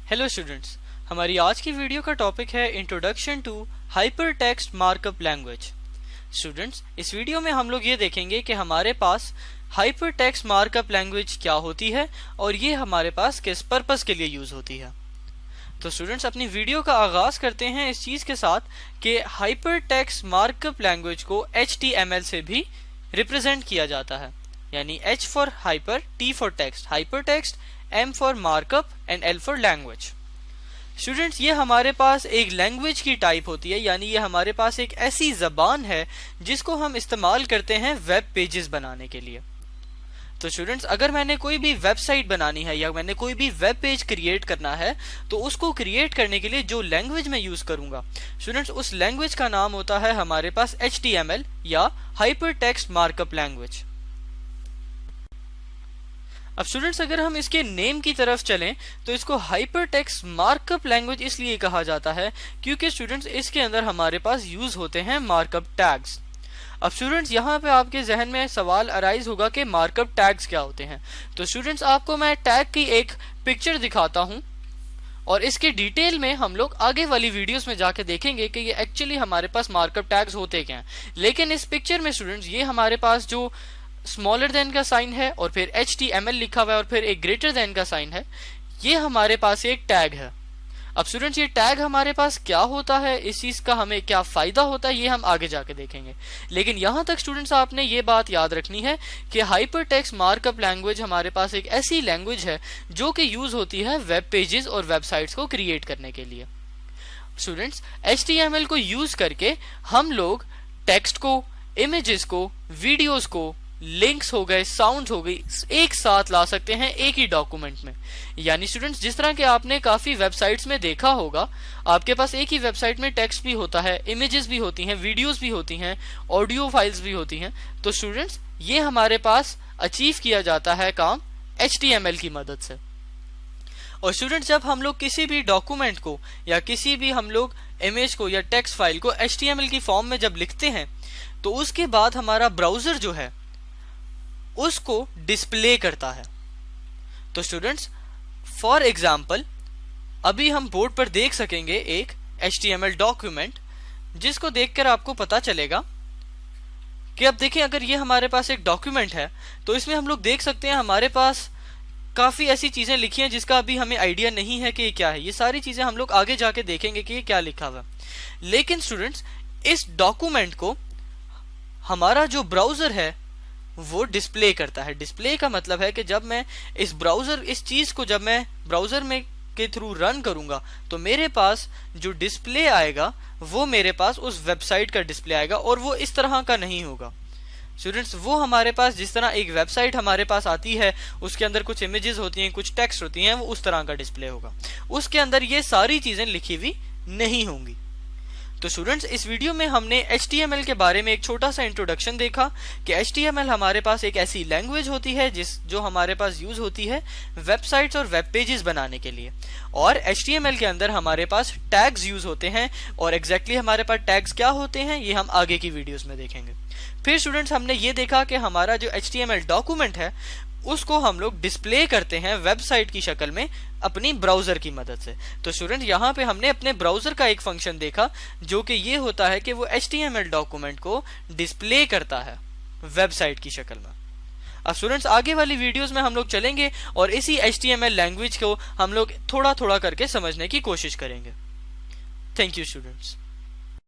Hello students, हमारी आज की वीडियो का टॉपिक है introduction to hypertext markup language. Students, इस वीडियो में हम लोग ये देखेंगे कि हमारे पास हाइपरटेक्स्ट मार्कअप लैंग्वेज क्या होती है और ये हमारे पास किस पर्पस के लिए यूज होती है। तो स्टूडेंट्स, अपनी वीडियो का आगाज करते हैं इस चीज के साथ कि हाइपरटेक्स्ट मार्कअप लैंग्वेज को HTML से भी रिप्रेजेंट किया जाता है, यानी H for hyper, T for text, hypertext, M for markup and L for language. Students, ये हमारे पास एक लैंग्वेज की टाइप होती है, यानी ये हमारे पास एक ऐसी जबान है जिसको हम इस्तेमाल करते हैं वेब पेजेस बनाने के लिए। तो स्टूडेंट्स, अगर मैंने कोई भी वेबसाइट बनानी है या मैंने कोई भी वेब पेज क्रिएट करना है तो उसको क्रिएट करने के लिए जो लैंग्वेज मैं यूज करूंगा स्टूडेंट्स, उस लैंग्वेज का नाम होता है हमारे पास HTML या हाइपरटेक्स्ट मार्कअप लैंग्वेज। अब स्टूडेंट्स, अगर हम इसके नेम की तरफ चलें तो इसको हाइपरटेक्स्ट मार्कअप लैंग्वेज इसलिए कहा जाता है क्योंकि स्टूडेंट्स इसके अंदर हमारे पास यूज होते हैं मार्कअप टैग्स। अब स्टूडेंट्स, यहाँ पे आपके जहन में सवाल अराइज होगा कि मार्कअप टैग्स क्या होते हैं। तो स्टूडेंट्स, आपको मैं टैग की एक पिक्चर दिखाता हूँ और इसके डिटेल में हम लोग आगे वाली वीडियोस में जाके देखेंगे कि ये एक्चुअली हमारे पास मार्कअप टैग्स होते क्या हैं। लेकिन इस पिक्चर में स्टूडेंट्स ये हमारे पास जो स्मॉलर देन का साइन है और फिर HTML लिखा हुआ है और फिर एक ग्रेटर देन का साइन है, ये हमारे पास एक टैग है। अब स्टूडेंट्स, ये टैग हमारे पास क्या होता है, इस चीज का हमें क्या फायदा होता है, ये हम आगे जाके देखेंगे। लेकिन यहां तक स्टूडेंट्स आपने ये बात याद रखनी है कि हाइपरटेक्स्ट मार्कअप लैंग्वेज हमारे पास एक ऐसी लैंग्वेज है जो कि यूज होती है वेब पेजेस और वेबसाइट्स को क्रिएट करने के लिए। स्टूडेंट्स, HTML को यूज करके हम लोग टेक्स्ट को, इमेजेस को, वीडियोस को, लिंक्स हो गए, साउंड हो गई, एक साथ ला सकते हैं एक ही डॉक्यूमेंट में। यानी स्टूडेंट्स, जिस तरह के आपने काफी वेबसाइट्स में देखा होगा, आपके पास एक ही वेबसाइट में टेक्स्ट भी होता है, इमेजेस भी होती हैं, वीडियोस भी होती हैं, ऑडियो फाइल्स भी होती हैं। तो स्टूडेंट्स, ये हमारे पास अचीव किया जाता है काम HTML की मदद से। और स्टूडेंट्स, जब हम लोग किसी भी डॉक्यूमेंट को या किसी भी हम लोग इमेज को या टेक्स्ट फाइल को HTML की फॉर्म में जब लिखते हैं तो उसके बाद हमारा ब्राउजर जो है उसको डिस्प्ले करता है। तो स्टूडेंट्स, फॉर एग्जाम्पल अभी हम बोर्ड पर देख सकेंगे एक HTML डॉक्यूमेंट जिसको देखकर आपको पता चलेगा कि अब देखिए, अगर ये हमारे पास एक डॉक्यूमेंट है तो इसमें हम लोग देख सकते हैं हमारे पास काफी ऐसी चीजें लिखी हैं जिसका अभी हमें आइडिया नहीं है कि ये क्या है। ये सारी चीजें हम लोग आगे जाके देखेंगे कि ये क्या लिखा हुआ है। लेकिन स्टूडेंट्स, इस डॉक्यूमेंट को हमारा जो ब्राउजर है वो डिस्प्ले करता है। डिस्प्ले का मतलब है कि जब मैं इस चीज को जब मैं ब्राउजर में के थ्रू रन करूंगा तो मेरे पास जो डिस्प्ले आएगा वो मेरे पास उस वेबसाइट का डिस्प्ले आएगा और वो इस तरह का नहीं होगा। स्टूडेंट्स, वो हमारे पास जिस तरह एक वेबसाइट हमारे पास आती है, उसके अंदर कुछ इमेजेस होती हैं, कुछ टेक्स्ट होती हैं, वो उस तरह का डिस्प्ले होगा। उसके अंदर ये सारी चीजें लिखी हुई नहीं होंगी। तो स्टूडेंट्स, इस वीडियो में हमने HTML के बारे में एक छोटा सा इंट्रोडक्शन देखा कि HTML हमारे पास एक ऐसी लैंग्वेज होती है जो हमारे पास यूज होती है वेबसाइट्स और वेब पेजेस बनाने के लिए। और HTML के अंदर हमारे पास टैग्स यूज होते हैं और एग्जैक्टली हमारे पास टैग्स क्या होते हैं ये हम आगे की वीडियोस में देखेंगे। फिर स्टूडेंट्स, हमने ये देखा कि हमारा जो HTML डॉक्यूमेंट है उसको हम लोग डिस्प्ले करते हैं वेबसाइट की शक्ल में अपनी ब्राउजर की मदद से। तो स्टूडेंट, यहाँ पे हमने अपने ब्राउजर का एक फंक्शन देखा जो कि ये होता है कि वो HTML डॉक्यूमेंट को डिस्प्ले करता है वेबसाइट की शक्ल में। अब स्टूडेंट्स, आगे वाली वीडियोस में हम लोग चलेंगे और इसी HTML लैंग्वेज को हम लोग थोड़ा थोड़ा करके समझने की कोशिश करेंगे। Thank you students.